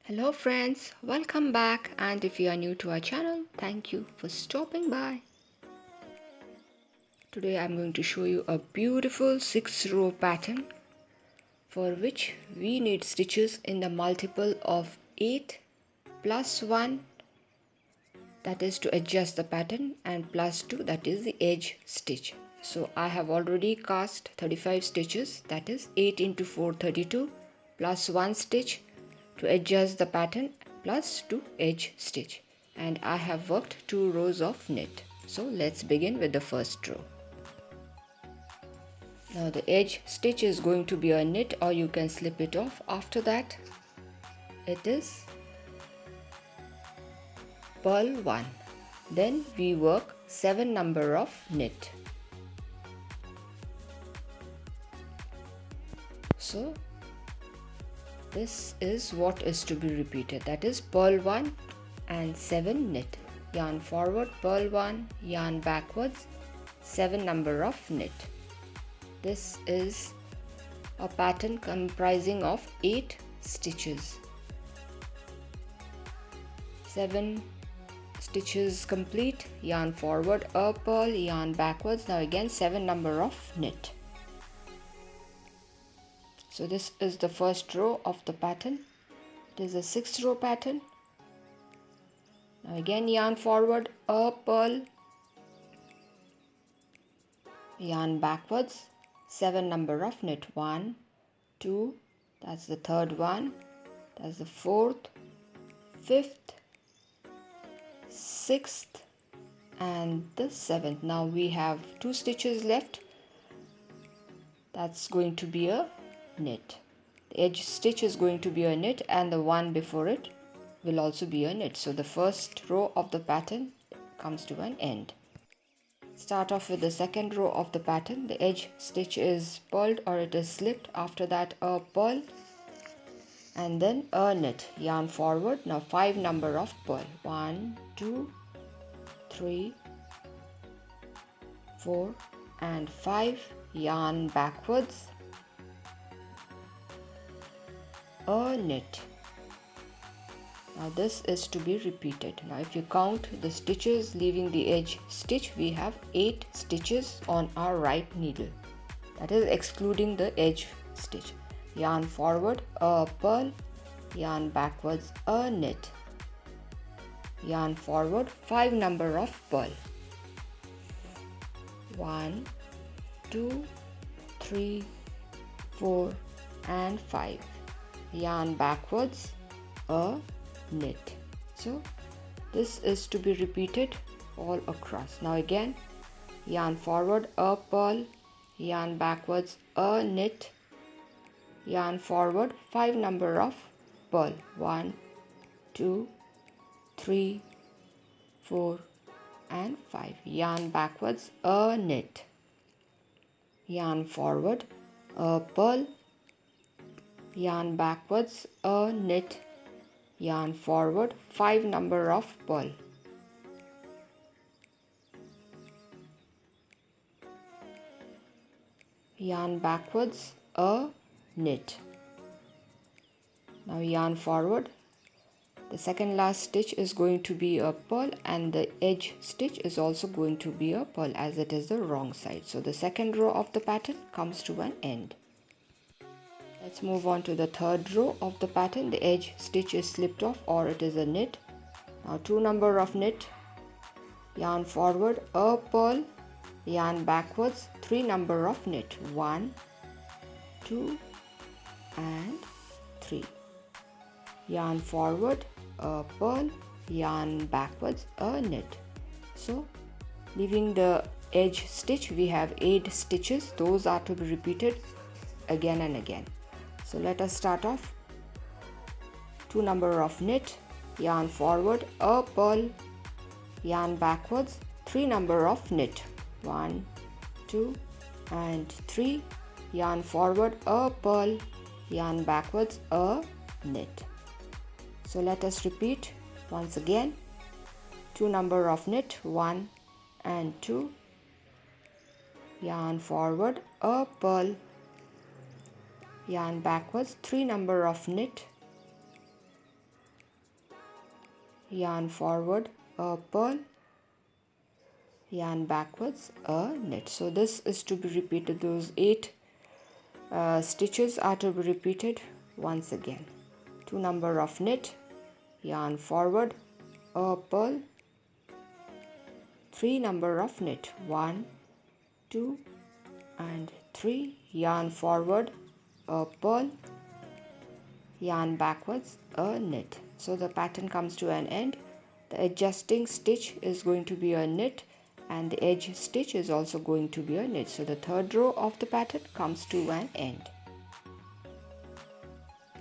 Hello friends, welcome back, and if you are new to our channel, thank you for stopping by. Today I'm going to show you a beautiful 6-row pattern for which we need stitches in the multiple of 8 plus 1, that is to adjust the pattern, and plus 2, that is the edge stitch. So I have already cast 35 stitches, that is 8 into 4 32 plus 1 stitch to adjust the pattern plus 2 edge stitch, and I have worked 2 rows of knit. So let's begin with the first row. Now the edge stitch is going to be a knit, or you can slip it off. After that it is purl 1, then we work 7 number of knit. So this is what is to be repeated, that is purl 1 and 7 knit. Yarn forward, purl 1, yarn backwards, 7 number of knit. This is a pattern comprising of 8 stitches. 7 stitches complete, yarn forward, a purl, yarn backwards. Now again 7 number of knit. So this is the first row of the pattern. It is a 6-row pattern. Now again yarn forward, a purl, yarn backwards, 7 number of knit. 1, 2, that's the third one, that's the fourth, fifth, sixth, and the seventh. Now we have 2 stitches left. That's going to be a knit. The edge stitch is going to be a knit, and the one before it will also be a knit. So the first row of the pattern comes to an end. Start off with the second row of the pattern. The edge stitch is purled, or it is slipped. After that a purl and then a knit. Yarn forward. Now 5 number of purl. 1, 2, 3, 4 and 5. Yarn backwards, a knit. Now this is to be repeated. Now if you count the stitches leaving the edge stitch, we have 8 stitches on our right needle, that is excluding the edge stitch. Yarn forward, a purl, yarn backwards, a knit. Yarn forward, 5 number of purl. 1, 2, 3, 4 and 5. Yarn backwards, a knit. So this is to be repeated all across. Now again yarn forward, a purl, yarn backwards, a knit. Yarn forward, 5 number of purl. 1, 2, 3, 4 and 5. Yarn backwards, a knit. Yarn forward, a purl, yarn backwards, a knit. Yarn forward, 5 number of purl. Yarn backwards, a knit. Now yarn forward. The second last stitch is going to be a purl, and the edge stitch is also going to be a purl, as it is the wrong side. So the second row of the pattern comes to an end. Let's move on to the third row of the pattern. The edge stitch is slipped off, or it is a knit. Now 2 number of knit. Yarn forward, a purl, yarn backwards, 3 number of knit. 1, 2 and 3. Yarn forward, a purl, yarn backwards, a knit. So leaving the edge stitch, we have 8 stitches. Those are to be repeated again and again. So let us start off. 2 number of knit, yarn forward, a purl, yarn backwards, 3 number of knit. 1, 2 and 3. Yarn forward, a purl, yarn backwards, a knit. So let us repeat once again. 2 number of knit, 1 and 2. Yarn forward, a purl, yarn backwards, 3 number of knit. yarn forward, a purl, yarn backwards, a knit. So this is to be repeated. Those 8 stitches are to be repeated once again. 2 number of knit, yarn forward, a purl, 3 number of knit, 1, 2 and 3, yarn forward, a purl, yarn backwards, a knit. So the pattern comes to an end. The adjusting stitch is going to be a knit and the edge stitch is also going to be a knit. So the third row of the pattern comes to an end.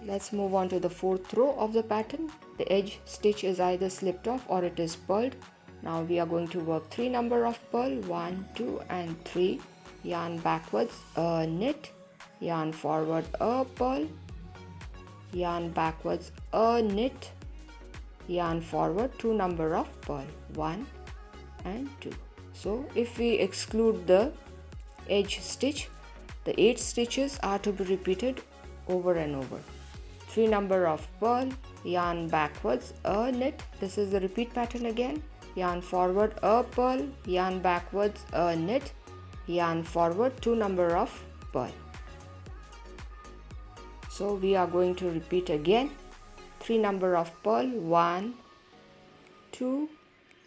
Let's move on to the fourth row of the pattern. The edge stitch is either slipped off or it is purled. Now we are going to work 3 number of purl, 1, 2 and 3, yarn backwards, a knit, yarn forward, a purl, yarn backwards, a knit, yarn forward, 2 number of purl, 1 and 2. So if we exclude the edge stitch, the 8 stitches are to be repeated over and over. 3 number of purl, yarn backwards, a knit. This is the repeat pattern again. Yarn forward, a purl, yarn backwards, a knit, yarn forward, 2 number of purl. So we are going to repeat again. 3 number of purl, 1, 2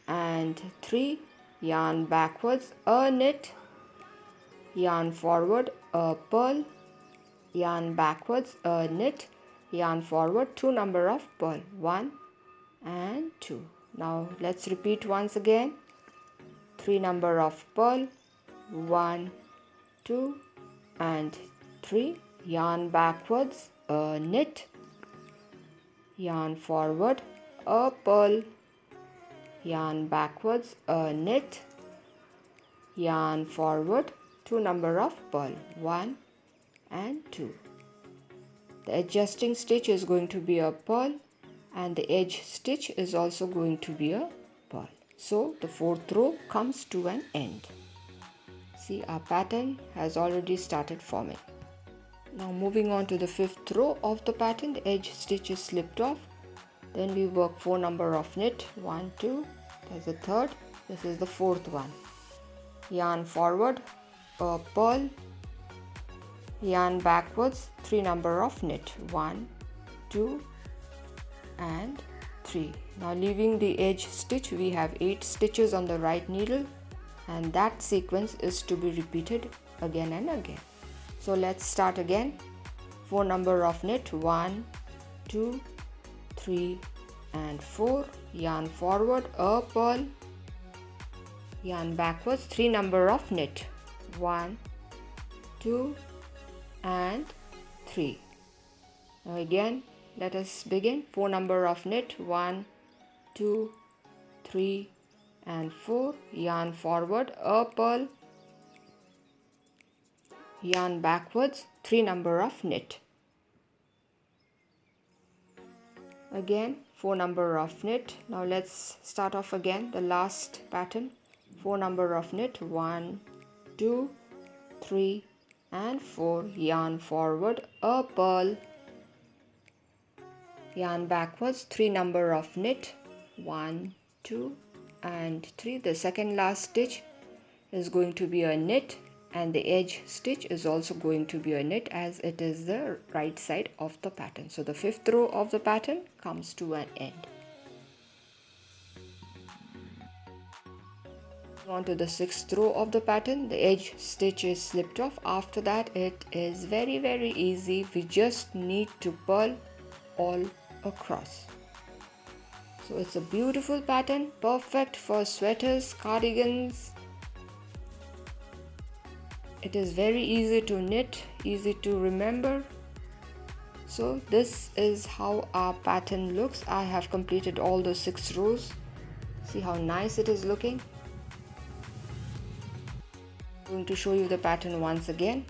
and 3, yarn backwards, a knit, yarn forward, a purl, yarn backwards, a knit, yarn forward, 2 number of purl, 1 and 2. Now let's repeat once again. 3 number of purl, 1, 2 and 3, yarn backwards, a knit, yarn forward, a purl, yarn backwards, a knit, yarn forward, 2 number of purl, 1 and 2. The adjusting stitch is going to be a purl and the edge stitch is also going to be a purl. So the fourth row comes to an end. See, our pattern has already started forming. Now moving on to the fifth row of the pattern, the edge stitch is slipped off. Then we work 4 number of knit, 1, 2, there's the third, this is the fourth one. Yarn forward, a purl, yarn backwards, 3 number of knit, 1, 2 and 3. Now leaving the edge stitch, we have 8 stitches on the right needle and that sequence is to be repeated again and again. So let's start again. 4 number of knit, 1, 2, 3 and 4, yarn forward, a purl, yarn backwards, 3 number of knit, 1, 2 and 3. Now again let us begin. 4 number of knit, 1, 2, 3 and 4, yarn forward, a purl, yarn backwards, 3 number of knit. Again 4 number of knit. Now let's start off again the last pattern. 4 number of knit, 1, 2, 3 and 4, yarn forward, a purl, yarn backwards, 3 number of knit, 1, 2 and 3. The second last stitch is going to be a knit and the edge stitch is also going to be a knit as it is the right side of the pattern. So the fifth row of the pattern comes to an end. On to the sixth row of the pattern, the edge stitch is slipped off. After that it is very easy. We just need to purl all across. So it's a beautiful pattern, perfect for sweaters, cardigans. It is very easy to knit, easy to remember. So this is how our pattern looks. I have completed all the 6 rows. See how nice it is looking. I'm going to show you the pattern once again.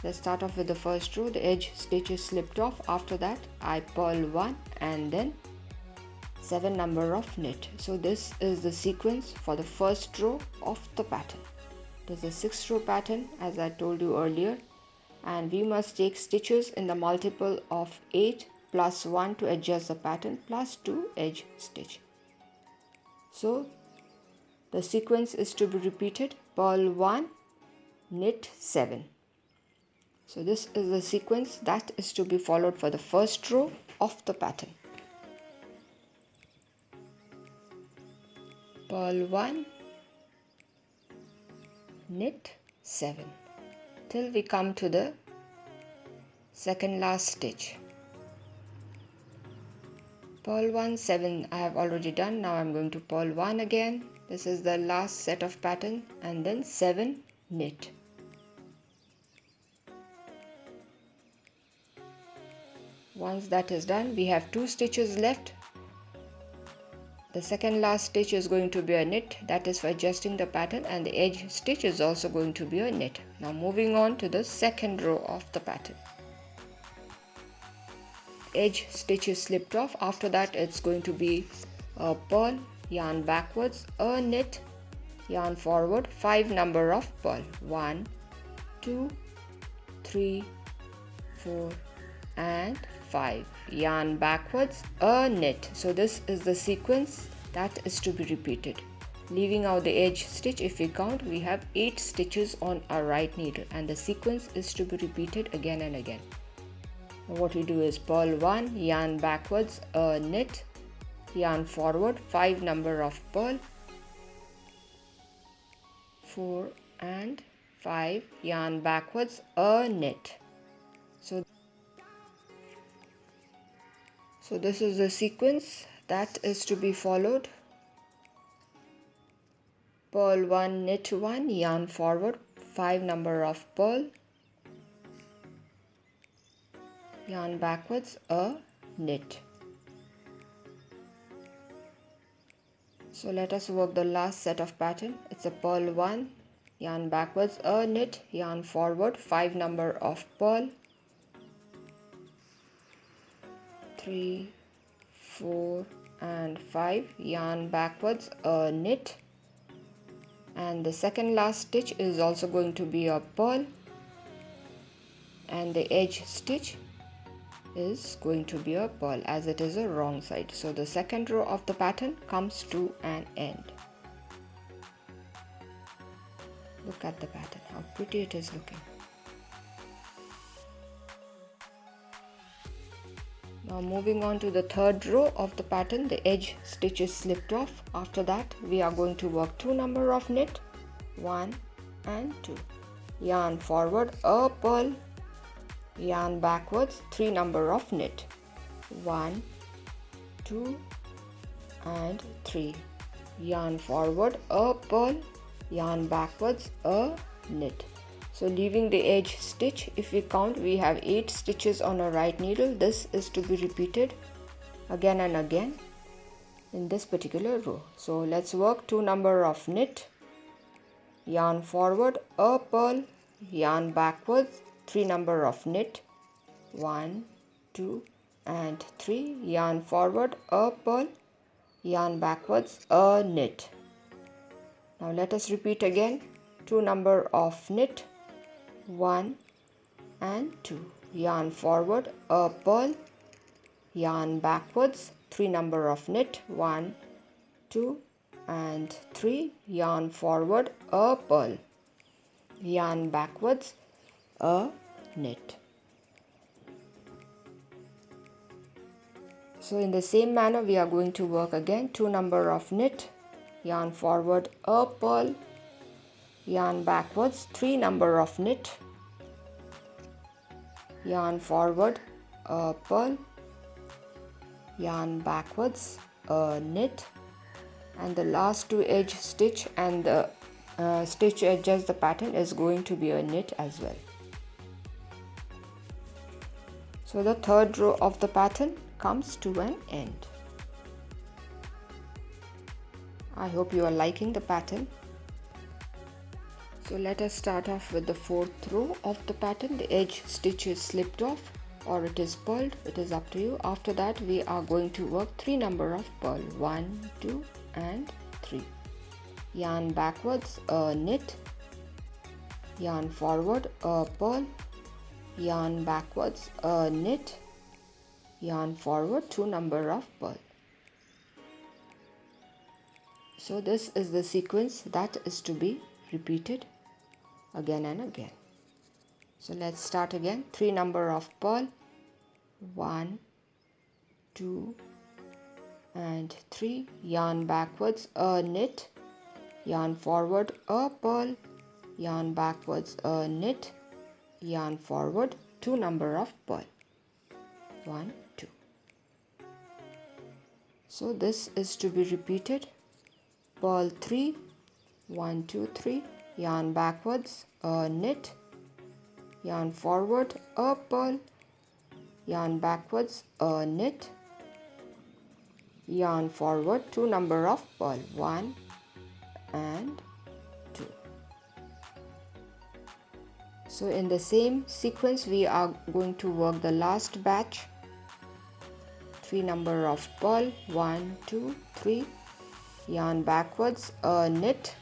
Let's start off with the first row. The edge stitch is slipped off. After that I purl 1 and then 7 number of knit. So this is the sequence for the first row of the pattern. There's a 6 row pattern as I told you earlier, and we must take stitches in the multiple of 8 plus 1 to adjust the pattern plus 2 edge stitch. So the sequence is to be repeated: purl 1, knit 7. So this is the sequence that is to be followed for the first row of the pattern. Purl 1, knit 7 till we come to the second last stitch. Purl 1, 7 I have already done. Now I am going to purl 1 again. This is the last set of pattern, and then 7 knit. Once that is done, we have 2 stitches left. The second last stitch is going to be a knit, that is for adjusting the pattern, and the edge stitch is also going to be a knit. Now moving on to the second row of the pattern. Edge stitch is slipped off. After that it's going to be a purl, yarn backwards, a knit, yarn forward, 5 number of purl, 1, 2, 3, 4 and 5, yarn backwards, a knit. So this is the sequence that is to be repeated. Leaving out the edge stitch, if we count, we have 8 stitches on our right needle, and the sequence is to be repeated again and again. What we do is purl 1, yarn backwards, a knit, yarn forward, 5 number of purl, 4 and 5, yarn backwards, a knit. So this is the sequence that is to be followed. Purl 1, knit 1, yarn forward, 5 number of purl, yarn backwards, a knit. So let us work the last set of pattern. It's a purl 1, yarn backwards, a knit, yarn forward, 5 number of purl, 3, 4 and 5, yarn backwards, a knit, and the second last stitch is also going to be a purl, and the edge stitch is going to be a purl, as it is a wrong side. So the second row of the pattern comes to an end. Look at the pattern, how pretty it is looking. Now moving on to the third row of the pattern, the edge stitch is slipped off. After that we are going to work 2 number of knit, 1 and 2, yarn forward, a purl, yarn backwards, 3 number of knit, 1, 2 and 3, yarn forward, a purl, yarn backwards, a knit. So leaving the edge stitch, if we count, we have 8 stitches on our right needle. This is to be repeated again and again in this particular row. So let's work 2 number of knit, yarn forward, a purl, yarn backwards, 3 number of knit, 1, 2 and 3, yarn forward, a purl, yarn backwards, a knit. Now let us repeat again 2 number of knit, 1 and 2, yarn forward, a purl, yarn backwards, 3 number of knit, 1, 2 and 3, yarn forward, a purl, yarn backwards, a knit. So in the same manner we are going to work again 2 number of knit, yarn forward, a purl, yarn backwards, 3 number of knit, yarn forward, a purl, yarn backwards, a knit, and the last 2 edge stitch and the stitch to adjust the pattern is going to be a knit as well. So the third row of the pattern comes to an end. I hope you are liking the pattern. So let us start off with the fourth row of the pattern. The edge stitch is slipped off or it is purled, it is up to you. After that we are going to work 3 number of purl, 1, 2 and 3. Yarn backwards, a knit, yarn forward, a purl, yarn backwards, a knit, yarn forward, 2 number of purl. So this is the sequence that is to be repeated again and again. So let's start again. 3 number of purl, 1, 2 and 3, yarn backwards a knit, yarn forward a purl, yarn backwards a knit, yarn forward 2 number of purl, 1, 2. So this is to be repeated. Purl 3, 1, 2, 3, yarn backwards a knit, yarn forward a purl, yarn backwards a knit, yarn forward 2 number of purl, 1 and 2. So in the same sequence we are going to work the last batch. 3 number of purl, 1, 2, 3, yarn backwards a knit,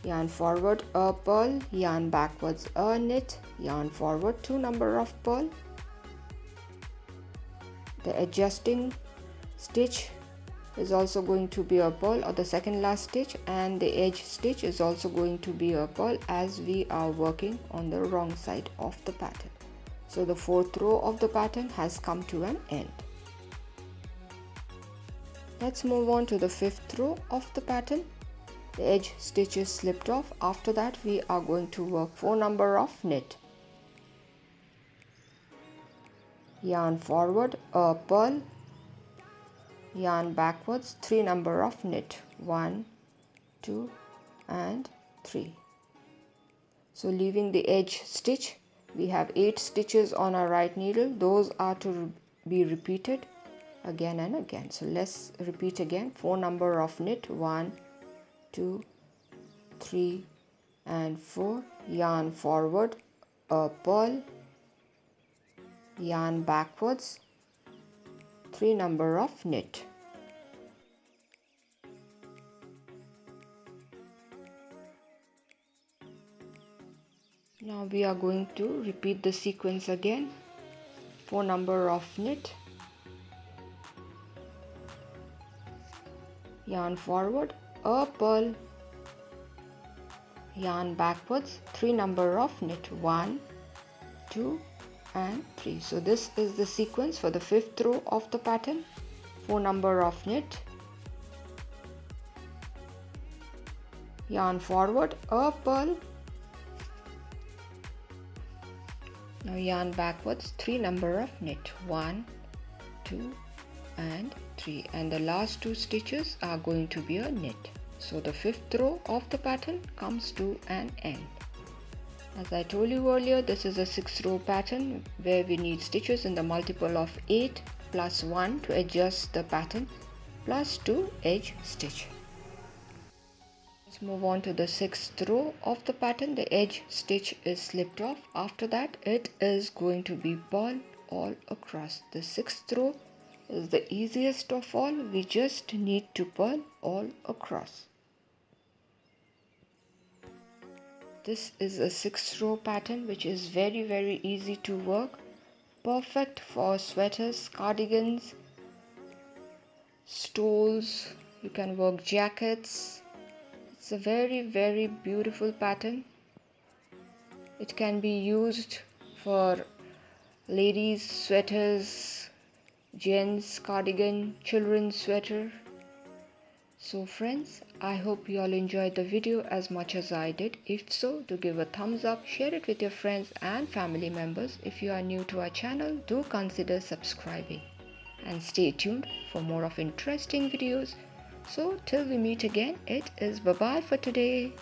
yarn forward a purl, yarn backwards a knit, yarn forward 2 number of purl. The adjusting stitch is also going to be a purl, or the second last stitch, and the edge stitch is also going to be a purl, as we are working on the wrong side of the pattern. So the 4th row of the pattern has come to an end. Let's move on to the 5th row of the pattern. The edge stitch is slipped off. After that we are going to work 4 number of knit, yarn forward a purl, yarn backwards 3 number of knit, 1, 2 and 3. So leaving the edge stitch, we have 8 stitches on our right needle. Those are to be repeated again and again. So let's repeat again. 4 number of knit, 1, 2, 3 and 4, yarn forward a purl, yarn backwards 3 number of knit. Now we are going to repeat the sequence again. 4 number of knit, yarn forward a purl, yarn backwards 3 number of knit, 1, 2 and 3. So this is the sequence for the 5th row of the pattern. 4 number of knit, yarn forward a purl, now yarn backwards 3 number of knit, 1, 2 and 3, and the last 2 stitches are going to be a knit. So the 5th row of the pattern comes to an end. As I told you earlier, this is a 6 row pattern where we need stitches in the multiple of 8 plus 1 to adjust the pattern plus 2 edge stitch. Let's move on to the 6th row of the pattern. The edge stitch is slipped off. After that it is going to be purl all across. The 6th row is the easiest of all. We just need to purl all across. This is a 6 row pattern which is very easy to work. Perfect for sweaters, cardigans, stoles. You can work jackets. It's a very beautiful pattern. It can be used for ladies sweaters, gents cardigan, children's sweater. So friends, I hope you all enjoyed the video as much as I did. If so, do give a thumbs up, share it with your friends and family members. If you are new to our channel, do consider subscribing and stay tuned for more of interesting videos. So till we meet again, it is bye bye for today.